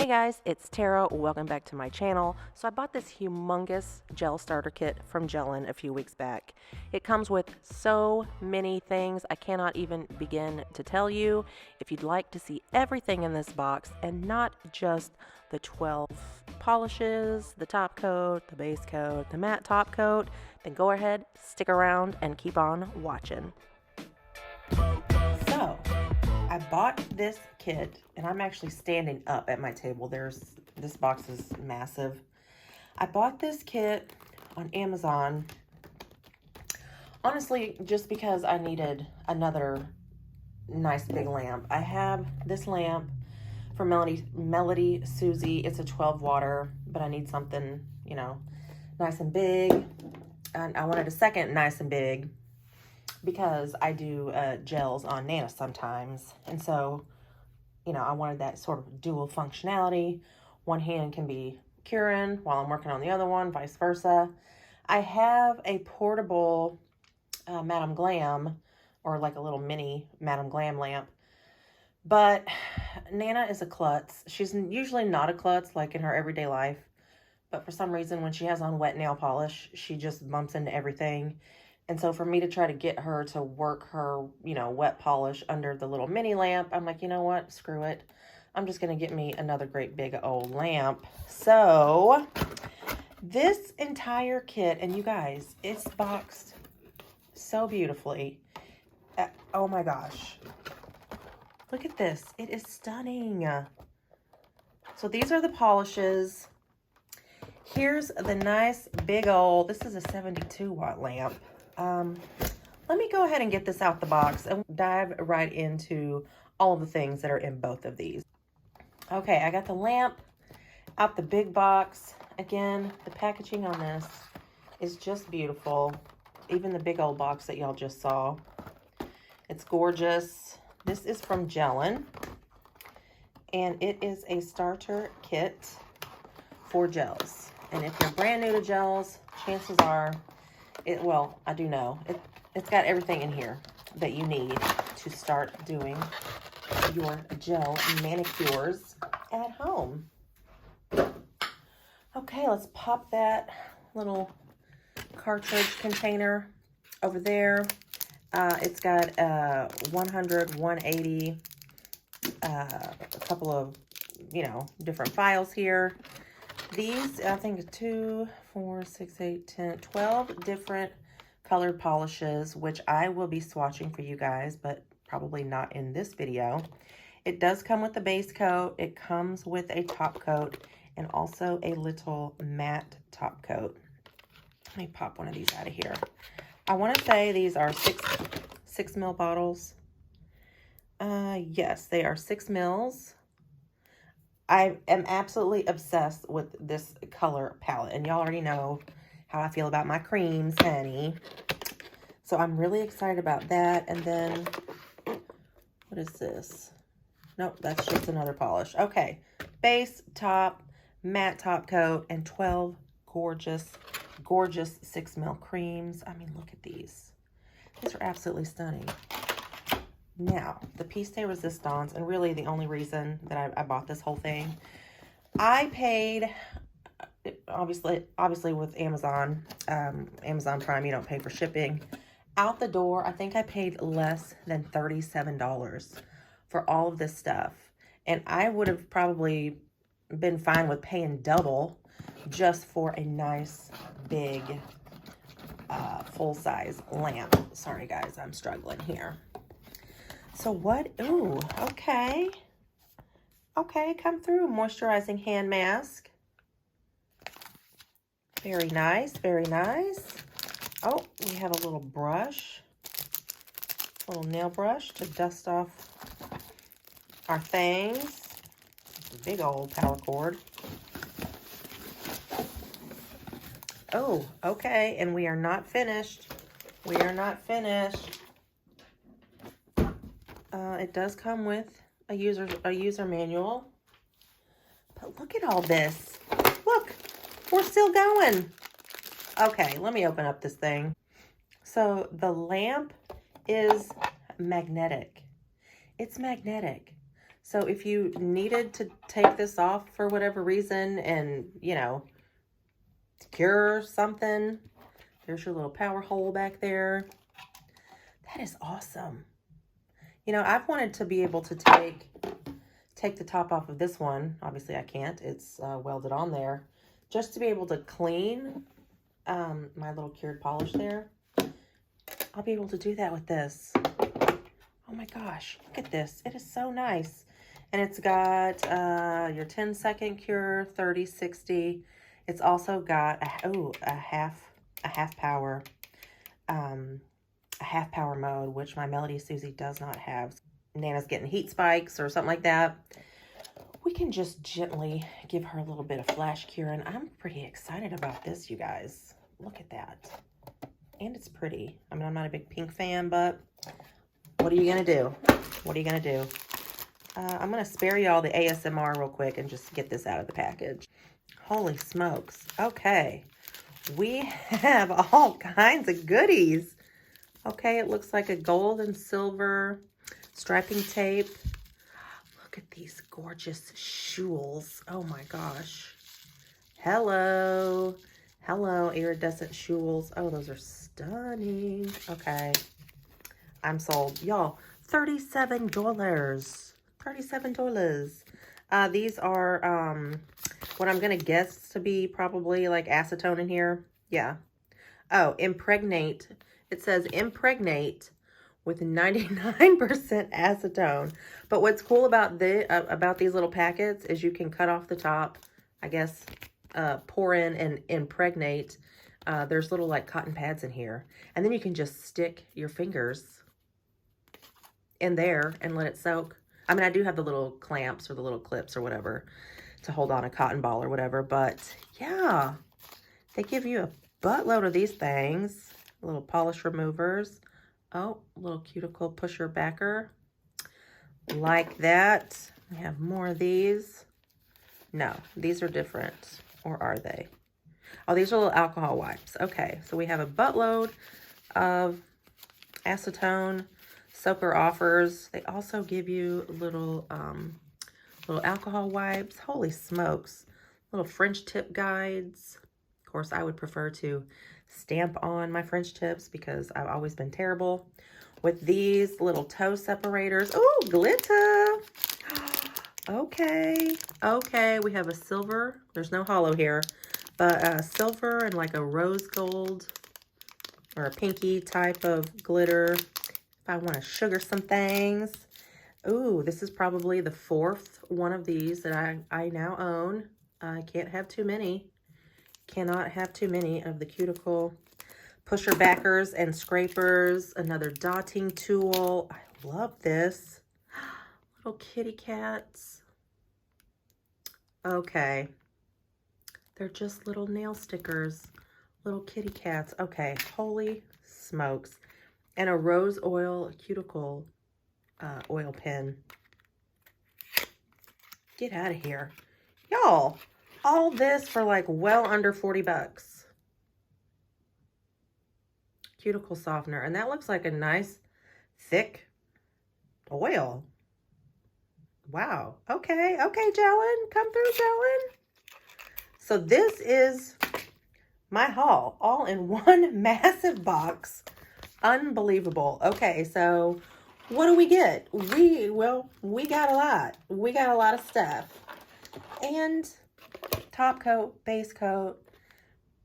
Hey guys, it's Tara. Welcome back to my channel. So I bought this humongous gel starter kit from Gellen a few weeks back. It comes with so many things I cannot even begin to tell you. If you'd like to see everything in this box and not just the 12 polishes, the top coat, the base coat, the matte top coat, then go ahead, stick around, and keep on watching. So I bought this kit, and I'm actually standing up at my table. This box is massive. I bought this kit on Amazon, honestly, just because I needed another nice big lamp. I have this lamp for Melody Susie. It's a 12 water, but I need something, you know, nice and big. And I wanted a second nice and big because I do gels on Nana sometimes. And so, you know, I wanted that sort of dual functionality. One hand can be curing while I'm working on the other one, vice versa. I have a portable Madame Glam, or like a little mini Madame Glam lamp. But Nana is a klutz. She's usually not a klutz like in her everyday life. But for some reason, when she has on wet nail polish, she just bumps into everything. And so for me to try to get her to work her, you know, wet polish under the little mini lamp, I'm like, you know what? Screw it. I'm just going to get me another great big old lamp. So this entire kit, and you guys, it's boxed so beautifully. Oh my gosh. Look at this. It is stunning. So these are the polishes. Here's the nice big old, this is a 72 watt lamp. Let me go ahead and get this out the box and dive right into all of the things that are in both of these. Okay, I got the lamp out the big box. Again, the packaging on this is just beautiful. Even the big old box that y'all just saw. It's gorgeous. This is from Gellen, and it is a starter kit for gels. And if you're brand new to gels, chances are, well, I do know, it's got everything in here that you need to start doing your gel manicures at home. Okay, let's pop that little cartridge container over there. It's got 100, 180, a couple of, you know, different files here. These, I think, 2, 4, 6, 8, 10, 12 different colored polishes, which I will be swatching for you guys, but probably not in this video. It does come with the base coat. It comes with a top coat and also a little matte top coat. Let me pop one of these out of here. I want to say these are 6 ml bottles. Yes, they are 6 mils. I am absolutely obsessed with this color palette, and y'all already know how I feel about my creams, honey. So I'm really excited about that. And then, what is this? Nope, that's just another polish. Okay, base, top, matte top coat, and 12 gorgeous, gorgeous 6 ml creams. I mean, look at these. These are absolutely stunning. Now, the piece de resistance, and really the only reason that I bought this whole thing, I paid, obviously with Amazon, Amazon Prime, you don't pay for shipping. Out the door, I think I paid less than $37 for all of this stuff. And I would have probably been fine with paying double just for a nice, big, full-size lamp. Sorry, guys, I'm struggling here. So what? Ooh, okay. Okay, come through. Moisturizing hand mask. Very nice, very nice. Oh, we have a little brush. A little nail brush to dust off our things. Big old power cord. Oh, okay, and we are not finished. We are not finished. It does come with a user manual. But look at all this. Look, we're still going. Okay, let me open up this thing. So the lamp is magnetic. It's magnetic. So if you needed to take this off for whatever reason and, you know, cure something, there's your little power hole back there. That is awesome. You know, I've wanted to be able to take the top off of this one. Obviously I can't, it's welded on there. Just to be able to clean my little cured polish there. I'll be able to do that with this. Oh my gosh, look at this. It is so nice. And it's got your 10-second cure, 30, 60. It's also got a half power mode, which my Melody Susie does not have. Nana's getting heat spikes or something like that. We can just gently give her a little bit of flash cure, and I'm pretty excited about this, you guys. Look at that. And it's pretty. I mean, I'm not a big pink fan, but what are you gonna do? What are you gonna do? I'm gonna spare y'all the ASMR real quick and just get this out of the package. Holy smokes. Okay. We have all kinds of goodies. Okay, it looks like a gold and silver striping tape. Look at these gorgeous shawls. Oh my gosh. Hello. Hello, iridescent shawls. Oh, those are stunning. Okay. I'm sold. Y'all, $37. $37. These are what I'm going to guess to be probably like acetone in here. Yeah. Oh, impregnate. It says impregnate with 99% acetone. But what's cool about these little packets is you can cut off the top, I guess, pour in and impregnate. There's little like cotton pads in here. And then you can just stick your fingers in there and let it soak. I mean, I do have the little clamps or the little clips or whatever to hold on a cotton ball or whatever, but yeah, they give you a buttload of these things. Little polish removers. Oh, little cuticle pusher backer. Like that. We have more of these. No, these are different. Or are they? Oh, these are little alcohol wipes. Okay, so we have a buttload of acetone soaker offers. They also give you little alcohol wipes. Holy smokes. Little French tip guides. Of course, I would prefer to stamp on my French tips because I've always been terrible with these little toe separators. Oh, glitter. Okay. Okay, we have a silver. There's no hollow here, but silver and like a rose gold or a pinky type of glitter. If I want to sugar some things. Ooh, this is probably the 4th one of these that I now own. I can't have too many. Cannot have too many of the cuticle pusher backers and scrapers. Another dotting tool. I love this. Little kitty cats. Okay. They're just little nail stickers. Little kitty cats. Okay. Holy smokes. And a rose oil cuticle oil pen. Get out of here. Y'all, all this for like well under 40 bucks. Cuticle softener. And that looks like a nice, thick oil. Wow. Okay. Okay, Gellen. Come through, Gellen. So this is my haul. All in one massive box. Unbelievable. Okay, so what do we get? We got a lot. We got a lot of stuff. And top coat, base coat,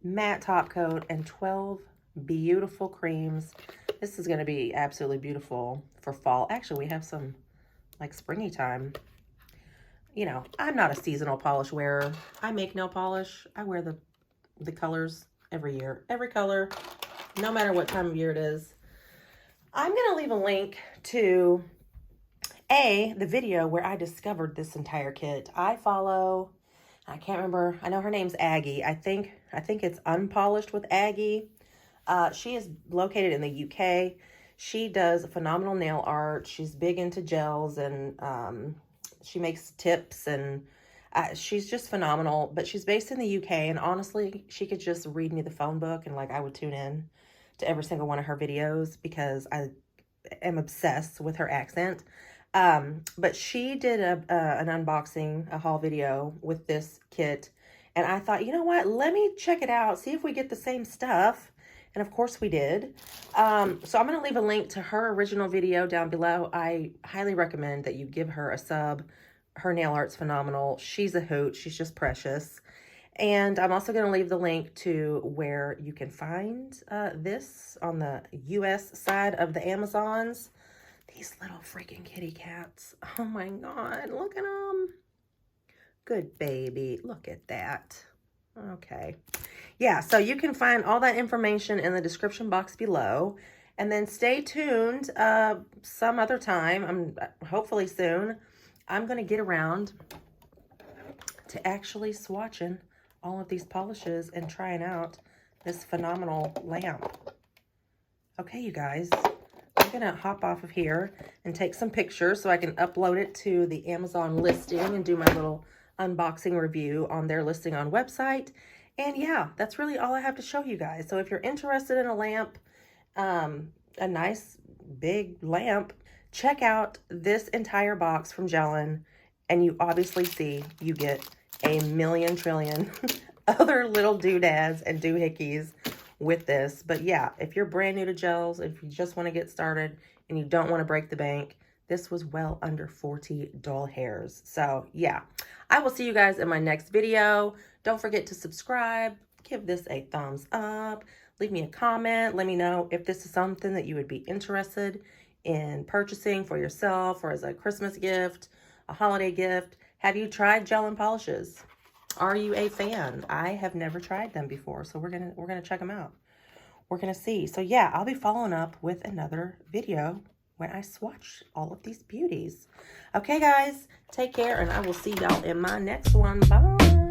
matte top coat, and 12 beautiful creams. This is going to be absolutely beautiful for fall. Actually, we have some like springy time. You know, I'm not a seasonal polish wearer. I make nail polish. I wear the colors every year. Every color, no matter what time of year it is. I'm going to leave a link to the video where I discovered this entire kit. I can't remember. I know her name's Aggie. I think it's Unpolished with Aggie. She is located in the UK. She does phenomenal nail art. She's big into gels, and she makes tips, and she's just phenomenal. But she's based in the UK, and honestly, she could just read me the phone book, and like I would tune in to every single one of her videos because I am obsessed with her accent. But she did an unboxing, a haul video with this kit. And I thought, you know what? Let me check it out. See if we get the same stuff. And of course we did. So I'm going to leave a link to her original video down below. I highly recommend that you give her a sub. Her nail art's phenomenal. She's a hoot. She's just precious. And I'm also going to leave the link to where you can find this on the US side of the Amazons. These little freaking kitty cats. Oh my God, look at them. Good baby, look at that. Okay. Yeah, so you can find all that information in the description box below. And then stay tuned some other time, hopefully soon, I'm going to get around to actually swatching all of these polishes and trying out this phenomenal lamp. Okay, you guys, I'm going to hop off of here and take some pictures so I can upload it to the Amazon listing and do my little unboxing review on their listing on website. And yeah, that's really all I have to show you guys. So if you're interested in a lamp, a nice big lamp, check out this entire box from Gellen, and you obviously see you get a million trillion other little doodads and doohickeys with this. But yeah, if you're brand new to gels, if you just want to get started and you don't want to break the bank, this was well under 40 doll hairs. So yeah, I will see you guys in my next video. Don't forget to subscribe, give this a thumbs up, leave me a comment, let me know if this is something that you would be interested in purchasing for yourself or as a Christmas gift, a holiday gift. Have you tried Gellen polishes? Are you a fan? I have never tried them before, so we're gonna check them out. We're gonna see. So yeah, I'll be following up with another video when I swatch all of these beauties. Okay, guys, take care, and I will see y'all in my next one. Bye.